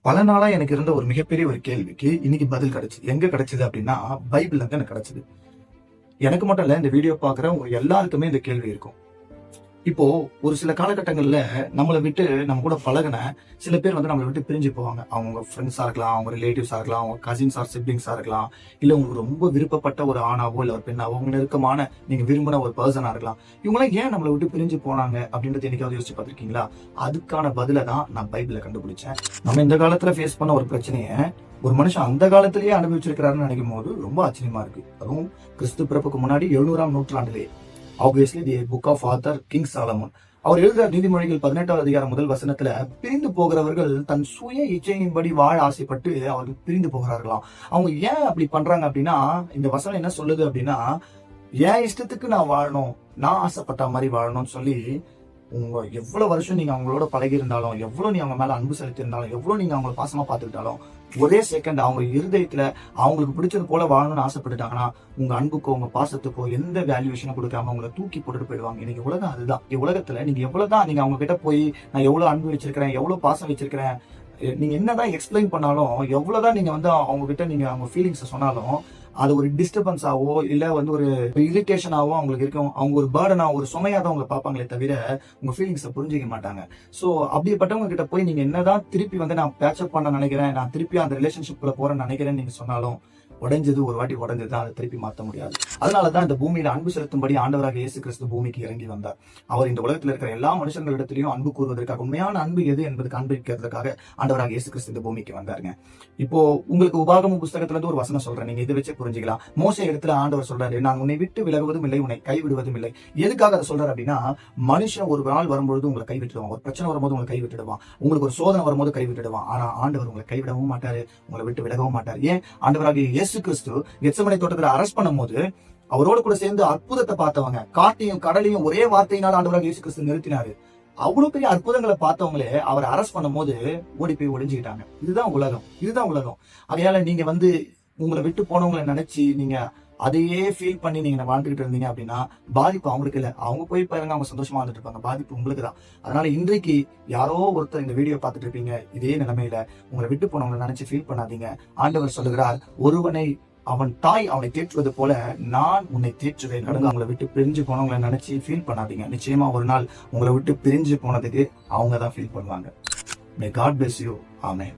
பல நாளா எனக்கு இருந்த ஒரு மிகப்பெரிய ஒரு கேள்விக்கு இன்னைக்கு பதில் கிடைச்சது. எங்க கிடைச்சது அப்படின்னா, பைபிள்ல இருந்து எனக்கு கிடைச்சது. எனக்கு மட்டும் இல்ல, இந்த வீடியோ பார்க்குற உங்க எல்லாருக்குமே இந்த கேள்வி இருக்கும். இப்போ ஒரு சில காலகட்டங்கள்ல நம்மள விட்டு நம்ம கூட பழகுன சில பேர் வந்து நம்மள விட்டு பிரிஞ்சு போவாங்க. அவங்க ஃப்ரெண்ட்ஸா இருக்கலாம், அவங்க ரிலேட்டிவ்ஸா இருக்கலாம், அவங்க கசின்ஸ் ஆர் சிப்லிங்ஸா இருக்கலாம். இல்ல உங்களுக்கு ரொம்ப விருப்பப்பட்ட ஒரு ஆணாவோ இல்ல ஒரு பெண்ணாவோ, உங்க நெருக்கமான நீங்க விரும்பின ஒரு பெர்சனா இருக்கலாம். இவங்கலாம் ஏன் நம்மள விட்டு பிரிஞ்சு போனாங்க அப்படின்றது என்னைக்காவது யோசிச்சு பார்த்திருக்கீங்களா? அதுக்கான பதில தான் நான் பைபிள்ல கண்டுபிடிச்சேன். நம்ம இந்த காலத்துல ஃபேஸ் பண்ண ஒரு பிரச்சனைய ஒரு மனுஷன் அந்த காலத்திலேயே அனுபவிச்சிருக்கிறாருன்னு நினைக்கும் போது ரொம்ப ஆச்சரியமா இருக்கு. அதுவும் கிறிஸ்து பிறப்புக்கு முன்னாடி 700ஆம் நூற்றாண்டிலேயே. Obviously the book of author King Solomon. அவர் எழுதுற நீதிமொழிகள் 18வது அதிகாரம் முதல் வசனத்துல, பிரிந்து போகிறவர்கள் தன் சுய இச்சையின்படி வாழ ஆசைப்பட்டு அவர்கள் பிரிந்து போகிறார்களாம். அவங்க ஏன் அப்படி பண்றாங்க அப்படின்னா, இந்த வசனம் என்ன சொல்லுது அப்படின்னா, என் இஷ்டத்துக்கு நான் வாழணும், நான் ஆசைப்பட்ட மாதிரி வாழணும்னு சொல்லி, உங்க எவ்வளவு வருஷம் நீங்க அவங்களோட பழகி இருந்தாலும், எவ்வளவு நீ அவங்க மேல அன்பு செலுத்தி இருந்தாலும், எவ்வளவு நீங்க அவங்களை பாசமா பார்த்துக்கிட்டாலும், ஒரே செகண்ட் அவங்க இருதயத்துல அவங்களுக்கு பிடிச்சது போல வாழணும்னு ஆசைப்பட்டுட்டாங்கன்னா, உங்க அன்புக்கோ உங்க பாசத்துக்கோ எந்த வேல்யூவேஷனும் கொடுக்காம உங்களை தூக்கி போட்டுட்டு போயிடுவாங்க. இன்னைக்கு உலகம் அதுதான். உலகத்துல நீங்க எவ்வளவுதான் நீங்க அவங்க கிட்ட போய் நான் எவ்வளவு அன்பு வச்சிருக்கிறேன், எவ்வளவு பாசம் வச்சிருக்கிறேன், நீங்க என்னதான் எக்ஸ்பிளைன் பண்ணாலும், எவ்வளவுதான் நீங்க வந்து அவங்க கிட்ட நீங்க அவங்க ஃபீலிங்ஸ் சொன்னாலும், அது ஒரு டிஸ்டர்பன்ஸாவோ இல்ல வந்து ஒரு இரிட்டேஷனாவோ அவங்களுக்கு இருக்கும். அவங்க ஒரு பேர்டனா ஒரு சுமையா தான் அவங்க பார்ப்பாங்களே தவிர உங்க ஃபீலிங்ஸை புரிஞ்சிக்க மாட்டாங்க. சோ அப்படிப்பட்டவங்க கிட்ட போய் நீங்க என்னதான் திருப்பி வந்து நான் பேட்சப் பண்ண நினைக்கிறேன், நான் திருப்பி அந்த ரிலேஷன்ஷிப்ல போறேன்னு நினைக்கிறேன்னு நீங்க சொன்னாலும், உடைஞ்சது ஒரு வாட்டி உடைஞ்சது தான், அதை திருப்பி மாற்ற முடியாது. அதனாலதான் இந்த பூமியில அன்பு செலுத்தும்படி ஆண்டவராக இயேசு கிறிஸ்து பூமிக்கு இறங்கி வந்தார். அவர் இந்த உலகத்தில் இருக்கிற எல்லா மனுஷங்களிடத்திலையும் அன்பு கூறுவதற்காக, உண்மையான அன்பு எது என்பதுக்கு அன்பிக்கிறதுக்காக ஆண்டவராக இயேசு கிறிஸ்து இந்த பூமிக்கு வந்தாருங்க. இப்போ உங்களுக்கு உபாகம புஸ்தகத்துல இருந்து ஒரு வசனம் சொல்றேன், நீங்க இதை வச்சு புரிஞ்சுக்கலாம். மோசே இடத்துல ஆண்டவர் சொல்றாரு, நான் உன்னை விட்டு விலகுவதும் இல்லை, உன்னை கைவிடுவதும் இல்லை. எதுக்காக அதை சொல்றாரு அப்படின்னா, மனுஷன் ஒரு நாள் வரும்பொழுது உங்களை கைவிட்டுடுவான், ஒரு பிரச்சனை வரும்போது உங்களை கைவிட்டுடுவான், உங்களுக்கு ஒரு சோதனை வரும்போது கைவிட்டுடுவான். ஆனா ஆண்டவர் உங்களை கைவிடவும் மாட்டாரு, உங்களை விட்டு விலகவும் மாட்டார். ஏன்? ஆண்டவராக இயேசு கிறிஸ்து கெத்செமனே தோட்டத்துல அரெஸ்ட் பண்ணும்போது அவரோடு கூட சேர்ந்து அற்புதத்தை பார்த்தவங்க, காட்டையும் கடலையும் ஒரே வார்த்தையினால் ஆண்டவராக இயேசு கிறிஸ்து நிறுத்தினாரு. அவ்வளவு பெரிய அற்புதங்களை பார்த்தவங்களே அவர் அரெஸ்ட் பண்ணும் போது ஓடி போய் ஒளிஞ்சுக்கிட்டாங்க. இதுதான் உலகம், இதுதான் உலகம். அதனால நீங்க வந்து உங்களை விட்டு போனவங்களை நினைச்சு நீங்க அதையே ஃபீல் பண்ணி நீங்க வாழ்ந்துகிட்டு இருந்தீங்க அப்படின்னா, பாதிப்பு அவங்களுக்கு இல்ல. அவங்க போய் பாருங்க, அவங்க சந்தோஷமா வந்துட்டு இருப்பாங்க. பாதிப்பு உங்களுக்கு தான். அதனால இன்றைக்கு யாரோ ஒருத்தர் இந்த வீடியோ பார்த்துட்டு இருப்பீங்க, இதே நிலைமையில உங்களை விட்டு போனவங்களை நினைச்சு ஃபீல் பண்ணாதீங்க. ஆண்டவர் சொல்லுகிறார், ஒருவனை அவன் தாய் அவனை தேற்றுவது போல நான் உன்னை தேற்றுவேன். அவங்களை விட்டு பிரிஞ்சு போனவங்களை நினைச்சு ஃபீல் பண்ணாதீங்க. நிச்சயமா ஒரு நாள் உங்களை விட்டு பிரிஞ்சு போனதுக்கு அவங்க தான் ஃபீல் பண்ணுவாங்க. May God bless you. Amen.